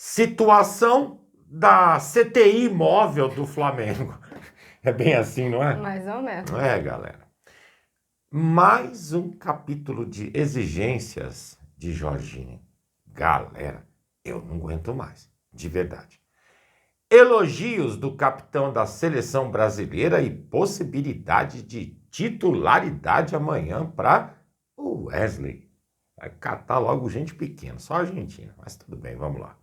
Situação da CTI móvel do Flamengo. É bem assim, não é? Mais ou menos. É, galera. Mais um capítulo de exigências de Jorginho. Galera, eu não aguento mais, de verdade. Elogios do capitão da seleção brasileira e possibilidade de titularidade amanhã para o Wesley. Vai catar logo gente pequena, só Argentina, mas tudo bem, vamos lá.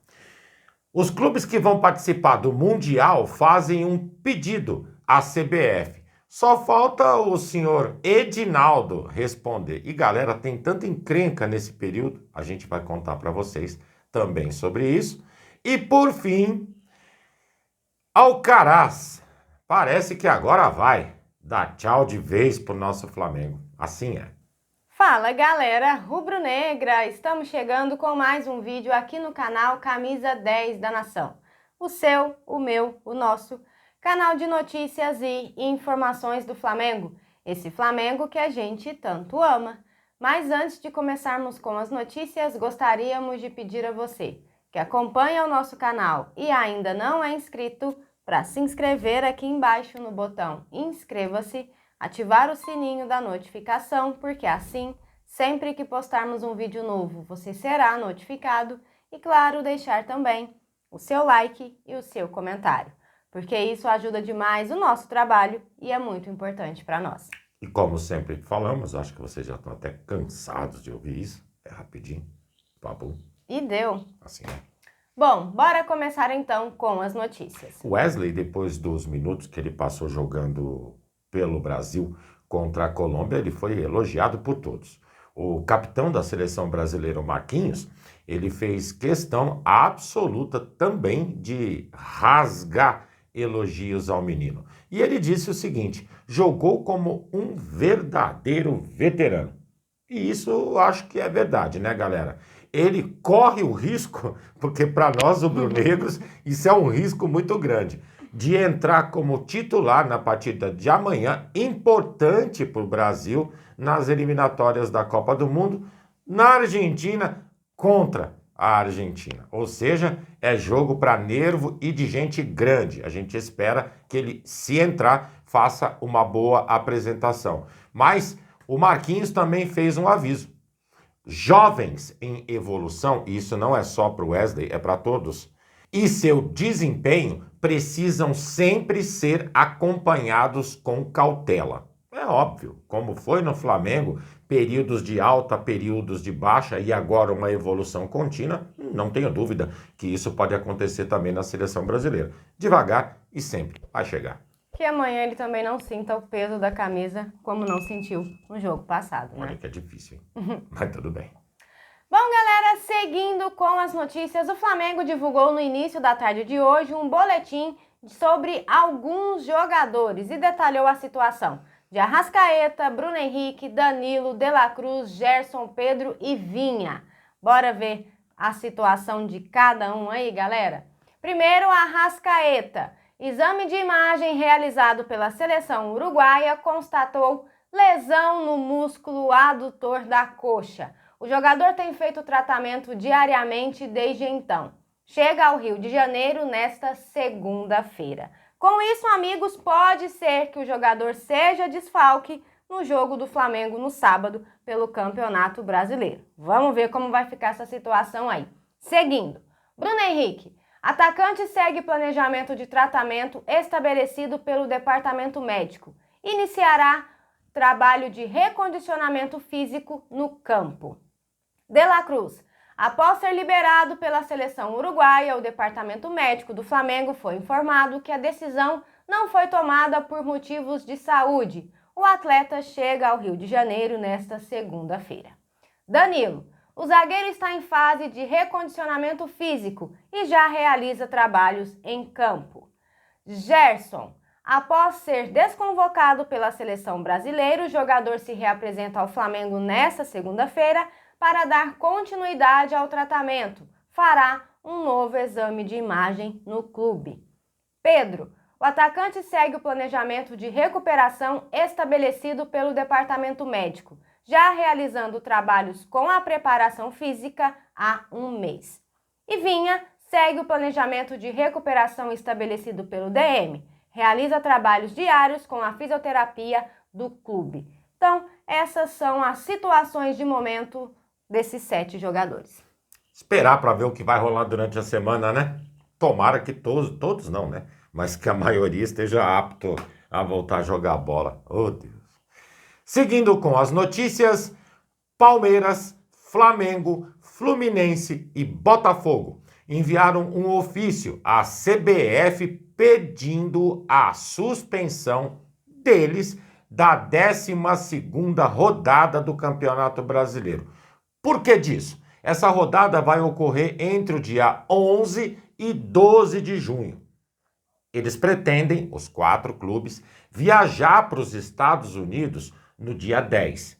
Os clubes que vão participar do Mundial fazem um pedido à CBF. Só falta o senhor Edinaldo responder. E galera, tem tanta encrenca nesse período, a gente vai contar para vocês também sobre isso. E por fim, Alcaraz, parece que agora vai dar tchau de vez pro nosso Flamengo. Assim é. Fala galera rubro-negra, estamos chegando com mais um vídeo aqui no canal Camisa 10 da Nação. O seu, o meu, o nosso canal de notícias e informações do Flamengo. Esse Flamengo que a gente tanto ama. Mas antes de começarmos com as notícias, gostaríamos de pedir a você que acompanha o nosso canal e ainda não é inscrito, para se inscrever aqui embaixo no botão inscreva-se, ativar o sininho da notificação, porque assim, sempre que postarmos um vídeo novo, você será notificado e, claro, deixar também o seu like e o seu comentário, porque isso ajuda demais o nosso trabalho e é muito importante para nós. E como sempre falamos, acho que vocês já estão até cansados de ouvir isso, é rapidinho, papo. E deu. Assim é. Bom, bora começar então com as notícias. Wesley, depois dos minutos que ele passou jogando pelo Brasil contra a Colômbia, ele foi elogiado por todos. O capitão da seleção brasileira, o Marquinhos, ele fez questão absoluta também de rasgar elogios ao menino. E ele disse o seguinte: jogou como um verdadeiro veterano. E isso eu acho que é verdade, né, galera? Ele corre o risco, porque para nós rubro-negros isso é um risco muito grande, de entrar como titular na partida de amanhã, importante para o Brasil, nas eliminatórias da Copa do Mundo, na Argentina, contra a Argentina. Ou seja, é jogo para nervo e de gente grande. A gente espera que ele, se entrar, faça uma boa apresentação. Mas o Marquinhos também fez um aviso. Jovens em evolução, e isso não é só para o Wesley, é para todos, e seu desempenho precisam sempre ser acompanhados com cautela. É óbvio, como foi no Flamengo, períodos de alta, períodos de baixa e agora uma evolução contínua, não tenho dúvida que isso pode acontecer também na seleção brasileira. Devagar e sempre vai chegar. Que amanhã ele também não sinta o peso da camisa como não sentiu no jogo passado, né? Olha que é difícil, hein? Mas tudo bem. Bom, galera, seguindo com as notícias, o Flamengo divulgou no início da tarde de hoje um boletim sobre alguns jogadores e detalhou a situação de Arrascaeta, Bruno Henrique, Danilo, De La Cruz, Gerson, Pedro e Vinha. Bora ver a situação de cada um aí, galera? Primeiro, Arrascaeta. Exame de imagem realizado pela seleção uruguaia constatou lesão no músculo adutor da coxa. O jogador tem feito tratamento diariamente desde então. Chega ao Rio de Janeiro nesta segunda-feira. Com isso, amigos, pode ser que o jogador seja desfalque no jogo do Flamengo no sábado pelo Campeonato Brasileiro. Vamos ver como vai ficar essa situação aí. Seguindo, Bruno Henrique. Atacante segue planejamento de tratamento estabelecido pelo departamento médico. Iniciará trabalho de recondicionamento físico no campo. De La Cruz. Após ser liberado pela seleção uruguaia, o departamento médico do Flamengo foi informado que a decisão não foi tomada por motivos de saúde. O atleta chega ao Rio de Janeiro nesta segunda-feira. Danilo. O zagueiro está em fase de recondicionamento físico e já realiza trabalhos em campo. Gerson. Após ser desconvocado pela seleção brasileira, o jogador se reapresenta ao Flamengo nesta segunda-feira para dar continuidade ao tratamento. Fará um novo exame de imagem no clube. Pedro. O atacante segue o planejamento de recuperação estabelecido pelo departamento médico, já realizando trabalhos com a preparação física há um mês. E Vinha segue o planejamento de recuperação estabelecido pelo DM, realiza trabalhos diários com a fisioterapia do clube. Então, essas são as situações de momento desses 7 jogadores. Esperar para ver o que vai rolar durante a semana, né? Tomara que todos não, né? Mas que a maioria esteja apto a voltar a jogar bola. Oh, Deus. Seguindo com as notícias, Palmeiras, Flamengo, Fluminense e Botafogo enviaram um ofício à CBF pedindo a suspensão deles da 12ª rodada do Campeonato Brasileiro. Por que disso? Essa rodada vai ocorrer entre o dia 11 e 12 de junho. Eles pretendem, os 4 clubes, viajar para os Estados Unidos no dia 10.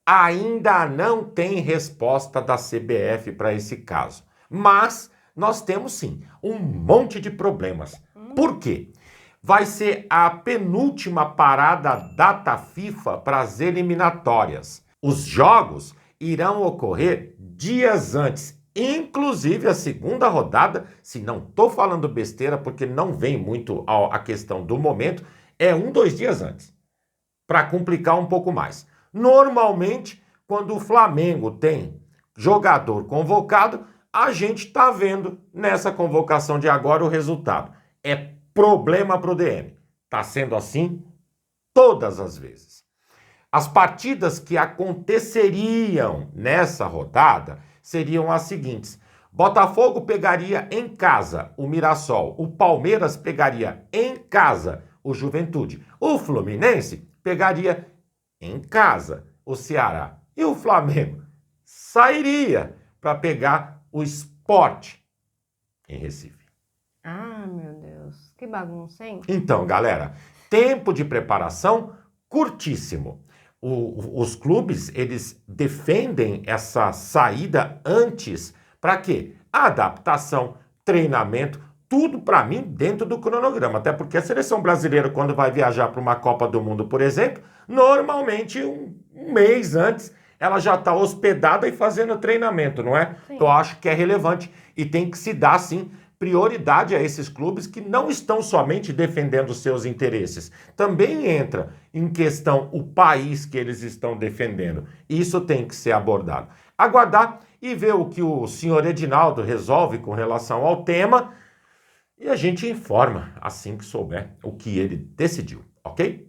Ainda não tem resposta da CBF para esse caso. Mas nós temos sim um monte de problemas. Por quê? Vai ser a penúltima parada data FIFA para as eliminatórias. Os jogos irão ocorrer dias antes, inclusive a segunda rodada, se não estou falando besteira, porque não vem muito a questão do momento, é 2 dias antes, para complicar um pouco mais. Normalmente, quando o Flamengo tem jogador convocado, a gente está vendo nessa convocação de agora o resultado. É problema para o DM. Está sendo assim todas as vezes. As partidas que aconteceriam nessa rodada seriam as seguintes. Botafogo pegaria em casa o Mirassol. O Palmeiras pegaria em casa o Juventude. O Fluminense pegaria em casa o Ceará. E o Flamengo sairia para pegar o Sport em Recife. Ah, meu Deus, que bagunça, hein? Então, galera, tempo de preparação curtíssimo. Os clubes, eles defendem essa saída antes. Para quê? Adaptação, treinamento, tudo para mim dentro do cronograma. Até porque a seleção brasileira, quando vai viajar para uma Copa do Mundo, por exemplo, normalmente um mês antes ela já está hospedada e fazendo treinamento, não é? Sim. Então, eu acho que é relevante e tem que se dar, sim, prioridade a esses clubes que não estão somente defendendo seus interesses. Também entra em questão o país que eles estão defendendo. Isso tem que ser abordado. Aguardar e ver o que o senhor Edinaldo resolve com relação ao tema e a gente informa assim que souber o que ele decidiu, ok?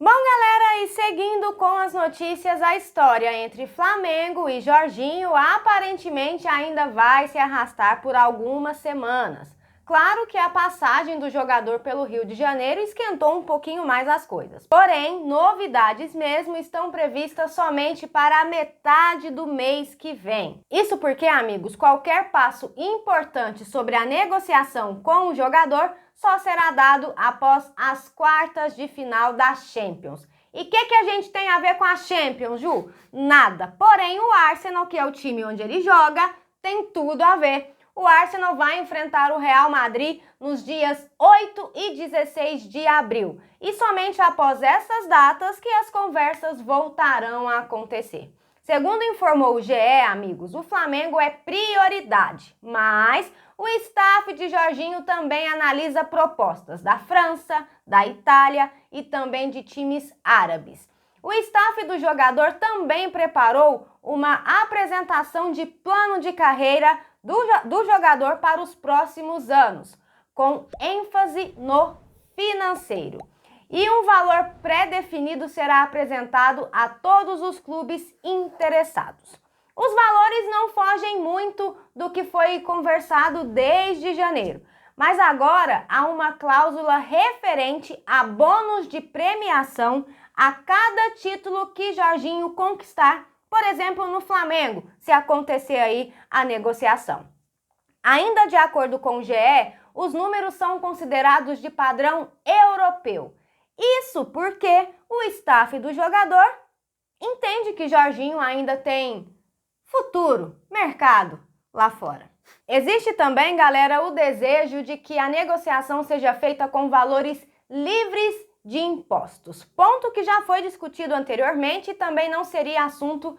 Bom, galera, e seguindo com as notícias, a história entre Flamengo e Jorginho aparentemente ainda vai se arrastar por algumas semanas. Claro que a passagem do jogador pelo Rio de Janeiro esquentou um pouquinho mais as coisas. Porém, novidades mesmo estão previstas somente para a metade do mês que vem. Isso porque, amigos, qualquer passo importante sobre a negociação com o jogador só será dado após as quartas de final da Champions. E o que a gente tem a ver com a Champions, Ju? Nada. Porém, o Arsenal, que é o time onde ele joga, tem tudo a ver. O Arsenal vai enfrentar o Real Madrid nos dias 8 e 16 de abril. E somente após essas datas que as conversas voltarão a acontecer. Segundo informou o GE, amigos, o Flamengo é prioridade, mas o staff de Jorginho também analisa propostas da França, da Itália e também de times árabes. O staff do jogador também preparou uma apresentação de plano de carreira do jogador para os próximos anos, com ênfase no financeiro. E um valor pré-definido será apresentado a todos os clubes interessados. Os valores não fogem muito do que foi conversado desde janeiro, mas agora há uma cláusula referente a bônus de premiação a cada título que Jorginho conquistar, por exemplo, no Flamengo, se acontecer aí a negociação. Ainda de acordo com o GE, os números são considerados de padrão europeu. Isso porque o staff do jogador entende que Jorginho ainda tem futuro, mercado lá fora. Existe também, galera, o desejo de que a negociação seja feita com valores livres de impostos, ponto que já foi discutido anteriormente e também não seria assunto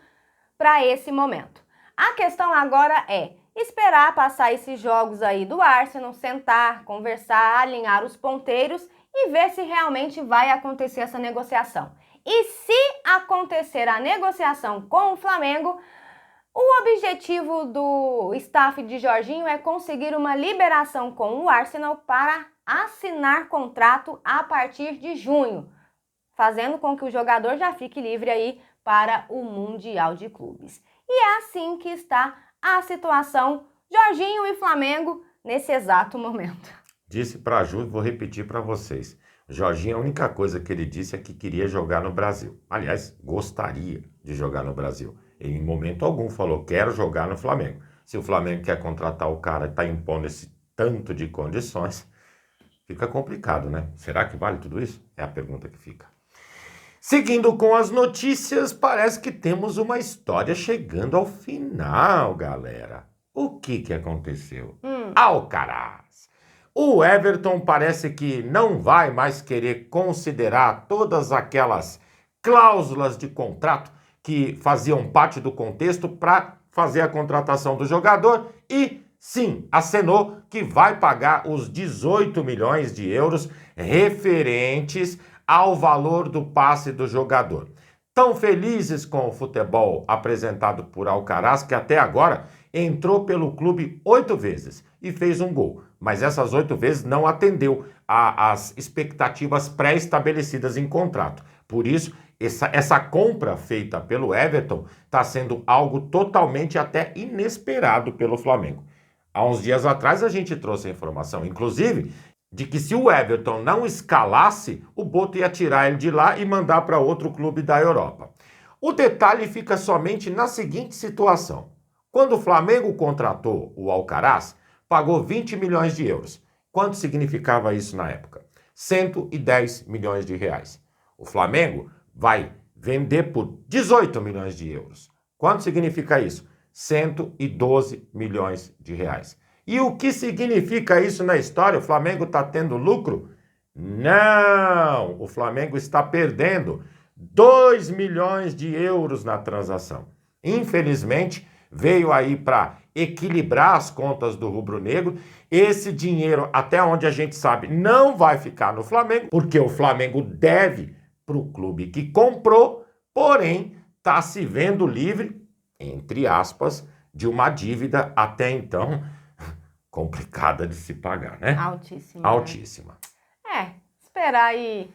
para esse momento. A questão agora é, esperar passar esses jogos aí do Arsenal, sentar, conversar, alinhar os ponteiros e ver se realmente vai acontecer essa negociação. E se acontecer a negociação com o Flamengo, o objetivo do staff de Jorginho é conseguir uma liberação com o Arsenal para assinar contrato a partir de junho, fazendo com que o jogador já fique livre aí para o Mundial de Clubes. E é assim que está a situação Jorginho e Flamengo nesse exato momento. Disse para a Ju, vou repetir para vocês. Jorginho, a única coisa que ele disse é que queria jogar no Brasil. Aliás, gostaria de jogar no Brasil. Ele, em momento algum, falou, quero jogar no Flamengo. Se o Flamengo quer contratar o cara e está impondo esse tanto de condições, fica complicado, né? Será que vale tudo isso? É a pergunta que fica. Seguindo com as notícias, parece que temos uma história chegando ao final, galera. O que aconteceu? Alcaraz. O Everton parece que não vai mais querer considerar todas aquelas cláusulas de contrato que faziam parte do contexto para fazer a contratação do jogador e, sim, acenou que vai pagar os 18 milhões de euros referentes ao valor do passe do jogador. Tão felizes com o futebol apresentado por Alcaraz que até agora entrou pelo clube 8 vezes e fez um gol. Mas essas 8 vezes não atendeu às expectativas pré-estabelecidas em contrato. Por isso, essa compra feita pelo Everton está sendo algo totalmente até inesperado pelo Flamengo. Há uns dias atrás a gente trouxe a informação, inclusive, de que se o Everton não escalasse, o Boto ia tirar ele de lá e mandar para outro clube da Europa. O detalhe fica somente na seguinte situação. Quando o Flamengo contratou o Alcaraz, pagou 20 milhões de euros. Quanto significava isso na época? 110 milhões de reais. O Flamengo vai vender por 18 milhões de euros. Quanto significa isso? 112 milhões de reais. E o que significa isso na história? O Flamengo está tendo lucro? Não! O Flamengo está perdendo 2 milhões de euros na transação. Infelizmente, veio aí para equilibrar as contas do rubro-negro. Esse dinheiro, até onde a gente sabe, não vai ficar no Flamengo, porque o Flamengo deve para o clube que comprou, porém está se vendo livre, entre aspas, de uma dívida até então complicada de se pagar, né? Altíssima. Altíssima. Esperar e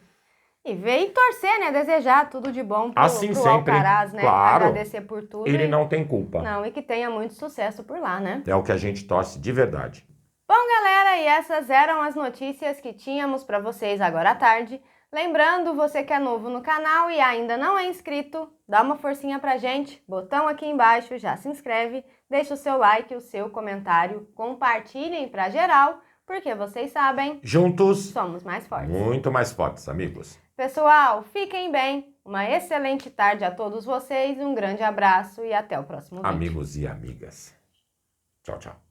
ver e torcer, né? Desejar tudo de bom pro sempre, Alcaraz, né? claro. Agradecer por tudo. Ele não tem culpa. Não, e que tenha muito sucesso por lá, né? É o que a gente torce de verdade. Bom, galera, e essas eram as notícias que tínhamos para vocês agora à tarde. Lembrando, você que é novo no canal e ainda não é inscrito, dá uma forcinha pra gente, botão aqui embaixo, já se inscreve, deixa o seu like, o seu comentário, compartilhem pra geral, porque vocês sabem, juntos somos mais fortes. Muito mais fortes, amigos. Pessoal, fiquem bem, uma excelente tarde a todos vocês, um grande abraço e até o próximo vídeo. Amigos e amigas. Tchau, tchau.